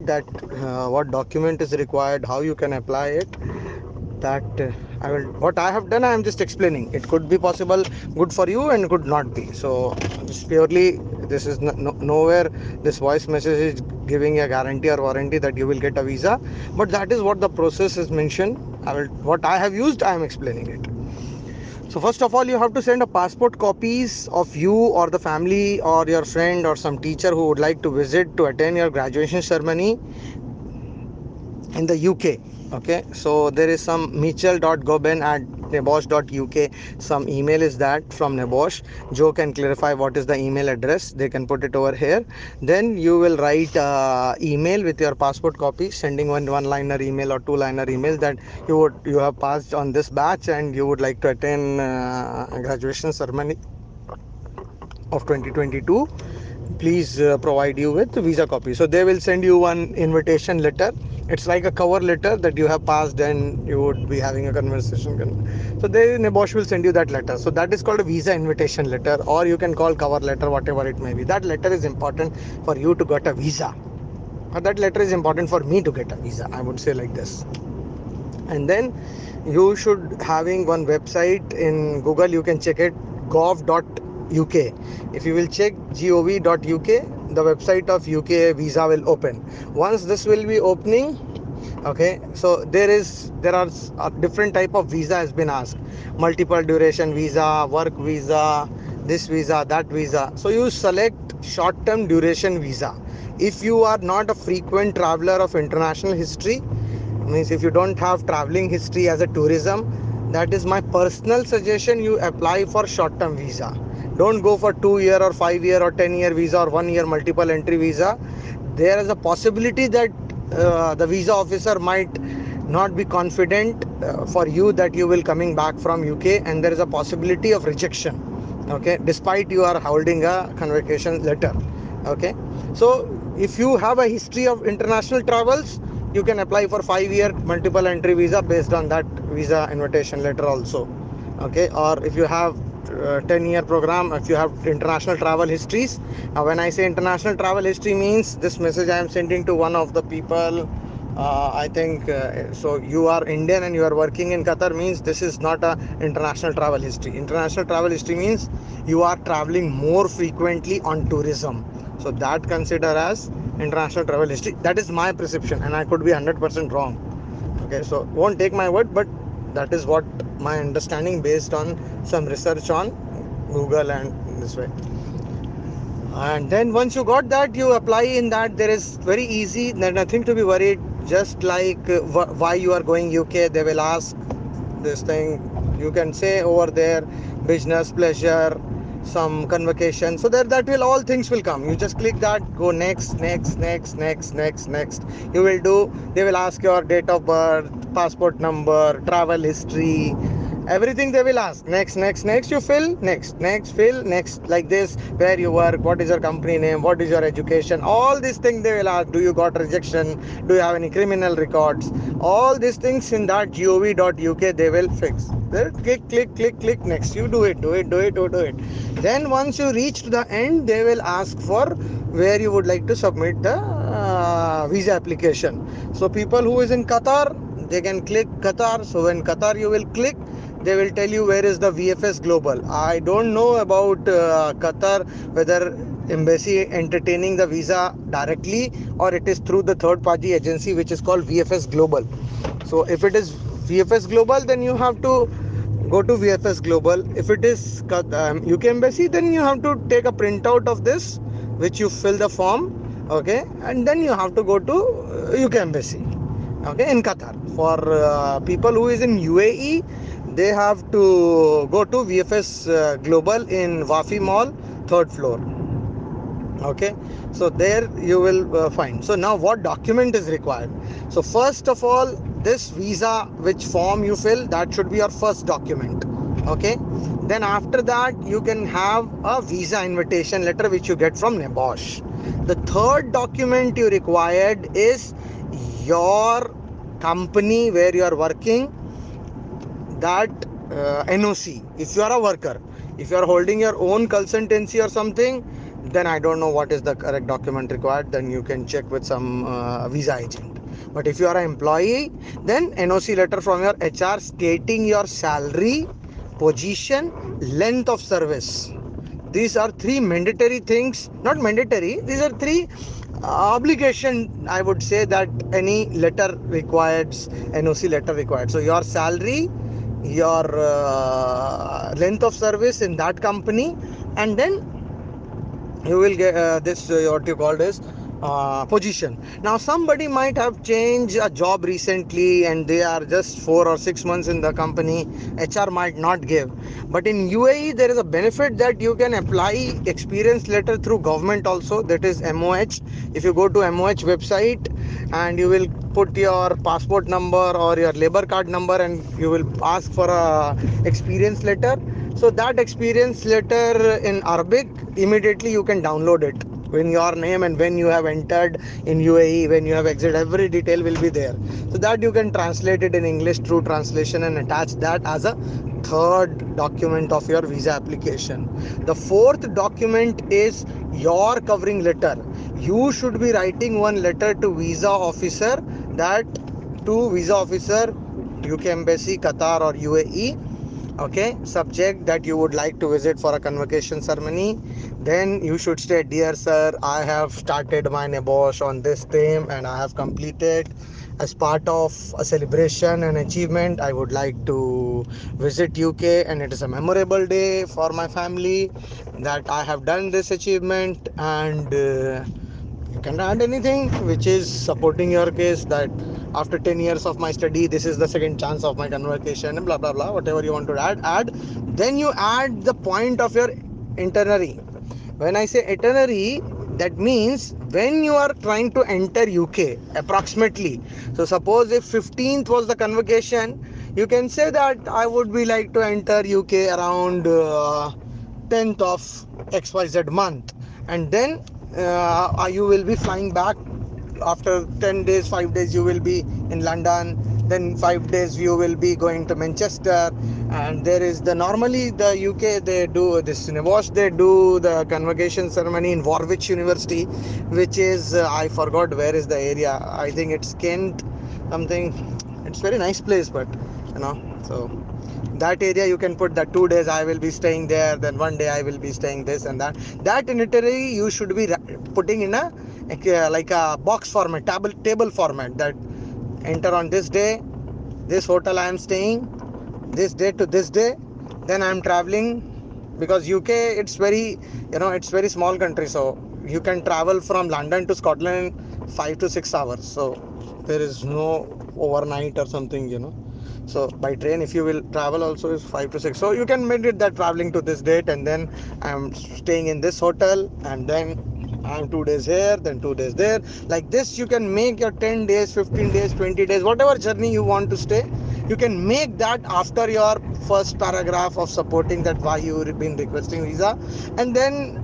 that what document is required, how you can apply it, that I will, what I have done, I am just explaining. It could be possible good for you and could not be. So it's purely, this is nowhere this voice message is giving a guarantee or warranty that you will get a visa, but that is what the process is mentioned. What I have used, I am explaining it. So first of all, you have to send a passport copies of you or the family or your friend or some teacher who would like to visit to attend your graduation ceremony in the UK. Okay, so there is some mitchell.goben at nebosh.uk. Some email is that from Nebosh. Joe can clarify what is the email address. They can put it over here. Then you will write email with your passport copy, sending one liner email or two liner email that you have passed on this batch and you would like to attend graduation ceremony of 2022. Please provide you with visa copy. So they will send you one invitation letter. It's like a cover letter that you have passed and you would be having a conversation. So they, Nebosh will send you that letter. So that is called a visa invitation letter, or you can call cover letter, whatever it may be. That letter is important for you to get a visa, or that letter is important for me to get a visa, I would say like this. And then you should having one website in Google, you can check it, gov.uk. If you will check gov.uk, the website of UK visa will open. Once this will be opening, okay, so there are different type of visa has been asked: multiple duration visa, work visa, this visa, that visa. So you select short term duration visa. If you are not a frequent traveler of international history, means if you don't have traveling history as a tourism, that is my personal suggestion, you apply for short term visa. Don't go for 2 year or 5 year or 10 year visa or 1 year multiple entry visa. There is a possibility that the visa officer might not be confident for you that you will coming back from UK, and there is a possibility of rejection, okay, despite you are holding a convocation letter. Okay, so if you have a history of international travels, you can apply for 5 year multiple entry visa based on that visa invitation letter also. Okay, or if you have 10-year program, if you have international travel histories. Now when I say international travel history, means this message I am sending to one of the people, I think so you are Indian and you are working in Qatar, means this is not a international travel history. International travel history means you are traveling more frequently on tourism, so that consider as international travel history. That is my perception and I could be 100% wrong. Okay, so won't take my word, but that is what my understanding based on some research on Google and this way. And then once you got that, you apply in that. There is very easy, there's nothing to be worried. Just like why you are going UK, they will ask this thing. You can say over there business, pleasure, some convocation, so that will all things will come. You just click that, go next, next, next, next, next, next. You will do, they will ask your date of birth, passport number, travel history, everything they will ask. Next, next, next. You fill next, next, fill next, like this. Where you work, what is your company name, what is your education, all these things they will ask. Do you got rejection, do you have any criminal records, all these things in that gov.uk they will fix. Then click, click, click, click next. You do it, do it, do it, do it. Then once you reach to the end, they will ask for where you would like to submit the visa application. So people who is in Qatar, they can click Qatar. So when Qatar you will click, they will tell you where is the VFS Global. I don't know about Qatar, whether embassy entertaining the visa directly or it is through the third party agency which is called VFS Global. So if it is VFS Global, then you have to go to VFS Global. If it is UK Embassy, then you have to take a printout of this, which you fill the form, okay, and then you have to go to UK Embassy, okay, in Qatar. For people who is in UAE, they have to go to VFS Global in Wafi Mall, third floor. Okay, so there you will find. So now what document is required? So first of all, this visa which form you fill, that should be your first document. Okay, then after that you can have a visa invitation letter which you get from NEBOSH. The third document you required is your company where you are working, that NOC. If you are a worker, if you are holding your own consultancy or something, then I don't know what is the correct document required. Then you can check with some visa agent. But if you are an employee, then NOC letter from your HR stating your salary, position, length of service. These are three mandatory things. Not mandatory, these are three obligation, I would say, that any letter requires, NOC letter required. So your salary, your length of service in that company, and then you will get this what you called as position. Now somebody might have changed a job recently and they are just 4 or 6 months in the company. HR might not give, but in UAE there is a benefit that you can apply experience letter through government also, that is MOH. If you go to MOH website and you will put your passport number or your labor card number and you will ask for a experience letter, so that experience letter in Arabic, immediately you can download it when your name and when you have entered in UAE, when you have exited, every detail will be there. So that you can translate it in English through translation and attach that as a third document of your visa application. The fourth document is your covering letter. You should be writing one letter to visa officer, that to visa officer, UK Embassy, Qatar or UAE. Okay, subject that you would like to visit for a convocation ceremony. Then you should say, dear sir, I have started my NEBOSH on this theme and I have completed. As part of a celebration and achievement, I would like to visit UK and it is a memorable day for my family that I have done this achievement. And you can add anything which is supporting your case, that after 10 years of my study, this is the second chance of my convocation, and blah blah blah, whatever you want to add. Then you add the point of your itinerary. When I say itinerary, that means when you are trying to enter UK approximately. So suppose if 15th was the convocation, you can say that I would be like to enter UK around 10th of XYZ month, and then you will be flying back after 10 days, 5 days you will be in London, then 5 days you will be going to Manchester. And there is the normally the UK, they do this NEBOSH, they do the convocation ceremony in Warwick University, which is I forgot where is the area, I think it's Kent something. It's very nice place, but you know, so that area you can put that 2 days I will be staying there, then one day I will be staying this and that. That itinerary you should be putting in a like a box format, table format, that enter on this day, this hotel I am staying, this day to this day, then I am traveling. Because UK, it's very, it's very small country, so you can travel from London to Scotland in 5 to 6 hours. So there is no overnight or something, so by train if you will travel also is 5 to 6. So you can make it that traveling to this date, and then I'm staying in this hotel, and then I'm 2 days here, then 2 days there. Like this, you can make your 10 days, 15 days, 20 days, whatever journey you want to stay. You can make that after your first paragraph of supporting that why you've been requesting visa. And then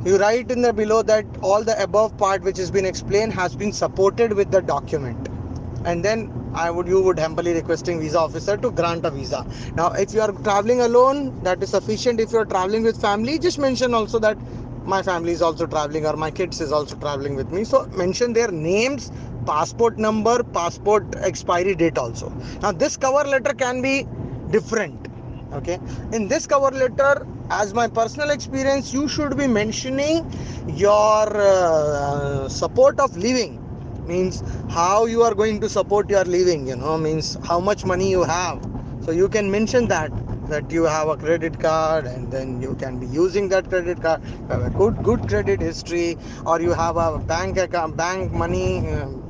you write in the below that all the above part which has been explained has been supported with the document. And then you would humbly requesting visa officer to grant a visa. Now if you are traveling alone, that is sufficient. If you are traveling with family, just mention also that my family is also traveling or my kids is also traveling with me. So mention their names, passport number, passport expiry date also. Now this cover letter can be different. Okay, in this cover letter, as my personal experience, you should be mentioning your support of living, means how you are going to support your living, means how much money you have. So you can mention that you have a credit card, and then you can be using that credit card, you have a good credit history, or you have a bank account, bank money,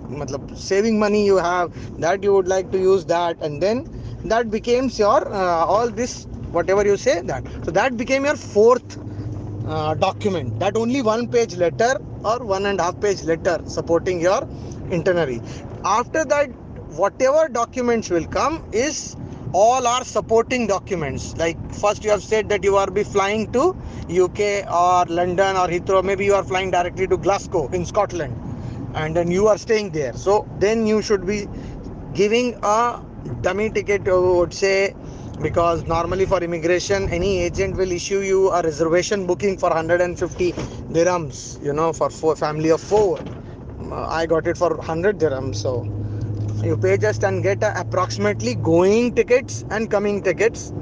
matlab saving money you have, that you would like to use that. And then that becomes your all this, whatever you say, that, so that became your fourth document, that only one page letter or 1.5 page letter supporting your itinerary. After that, whatever documents will come is all are supporting documents. Like first you have said that you are be flying to UK or London or Heathrow, maybe you are flying directly to Glasgow in Scotland, and then you are staying there. So then you should be giving a dummy ticket, I would say, because normally for immigration any agent will issue you a reservation booking for 150 dirhams, for family of four. I got it for 100 dirhams. So you pay just and get approximately going tickets and coming tickets.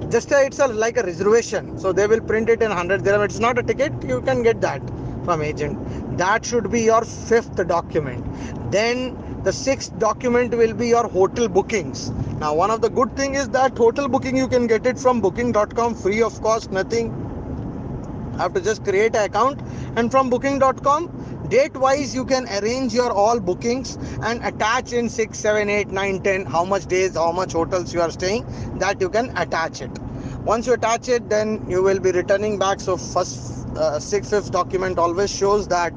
Just it's like a reservation, so they will print it in 100 dirham. It's not a ticket, you can get that from agent. That should be your fifth document. Then the sixth document will be your hotel bookings. Now one of the good thing is that hotel booking you can get it from booking.com, free of cost, nothing. Have to just create an account, and from booking.com, date wise you can arrange your all bookings and attach in 6, 7, 8, 9, 10 how much days, how much hotels you are staying, that you can attach it. Once you attach it, then you will be returning back. So first fifth document always shows that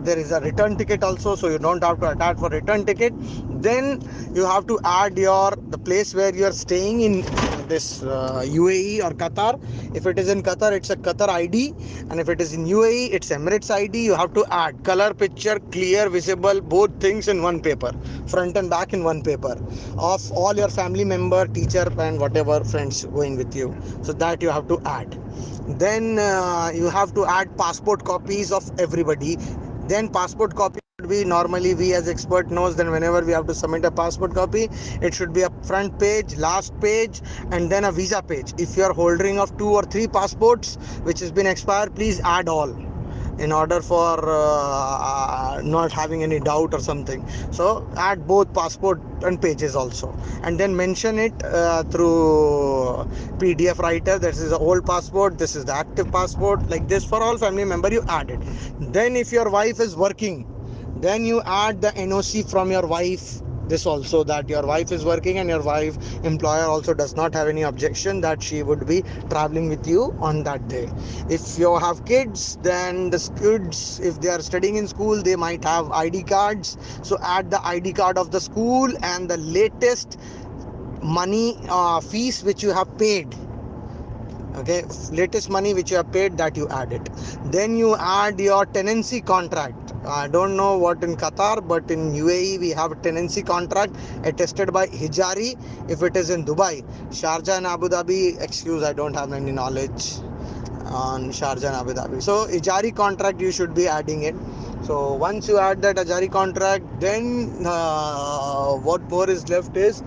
there is a return ticket also, so you don't have to attach for return ticket. Then you have to add the place where you are staying in this UAE or Qatar. If it is in Qatar, it's a Qatar ID, and if it is in UAE, it's Emirates ID. You have to add color, picture, clear, visible, both things in one paper, front and back in one paper, of all your family member, teacher, and whatever friends going with you. So that you have to add. Then you have to add passport copies of everybody. Then passport copy should be, normally we as expert knows, then whenever we have to submit a passport copy, it should be a front page, last page, and then a visa page. If you are holding of 2 or 3 passports which has been expired, please add all, in order for not having any doubt or something. So add both passport and pages also, and then mention it through PDF writer. This is the old passport, this is the active passport, like this for all family member you add it. Then if your wife is working, then you add the NOC from your wife, this also, that your wife is working and your wife employer also does not have any objection that she would be traveling with you on that day. If you have kids, then the kids, if they are studying in school, they might have ID cards, so add the ID card of the school and the latest money fees which you have paid. Okay, latest money which you have paid, that you add it. Then you add your tenancy contract. I don't know what in Qatar, but in UAE we have a tenancy contract attested by Hijari. If it is in Dubai, Sharjah and Abu Dhabi, excuse, I don't have any knowledge on Sharjah and Abu Dhabi. So Hijari contract you should be adding it. So once you add that Hijari contract, then what more is left is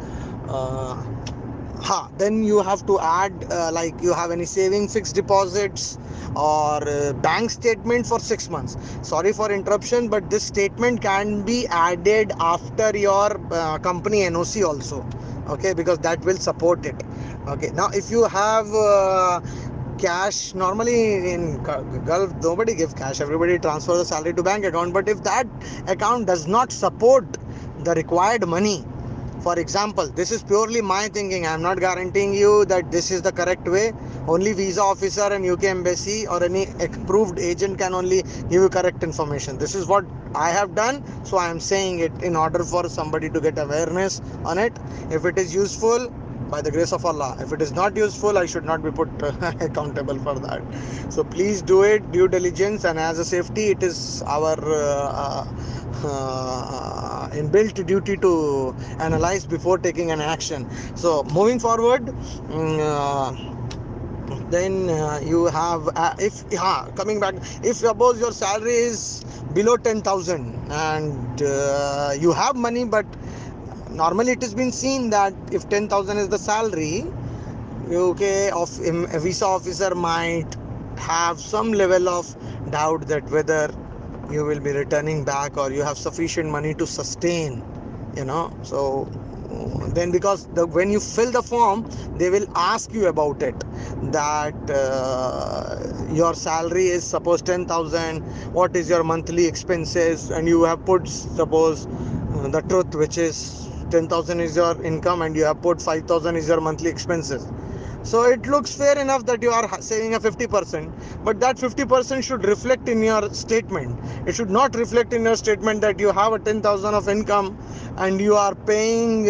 then you have to add like you have any saving, fixed deposits, or bank statement for 6 months. Sorry for interruption, but this statement can be added after your company NOC also. Okay, because that will support it. Okay, now if you have cash, normally in Gulf nobody gives cash, everybody transfers the salary to bank account. But if that account does not support the required money, for example, this is purely my thinking, I am not guaranteeing you that this is the correct way. Only visa officer and UK embassy or any approved agent can only give you correct information. This is what I have done, so I am saying it in order for somebody to get awareness on it. If it is useful, by the grace of Allah. If it is not useful, I should not be put accountable for that. So please do it, due diligence, and as a safety, it is our inbuilt duty to analyze before taking an action. So moving forward, then you have if coming back, if suppose your salary is below 10,000 and you have money, but normally it has been seen that if 10,000 is the salary, UK of a visa officer might have some level of doubt that whether you will be returning back or you have sufficient money to sustain, so then because when you fill the form, they will ask you about it, that your salary is suppose 10,000, what is your monthly expenses, and you have put suppose the truth, which is 10,000 is your income and you have put 5,000 is your monthly expenses. So it looks fair enough that you are saving a 50%, but that 50% should reflect in your statement. It should not reflect in your statement that you have a 10,000 of income and you are paying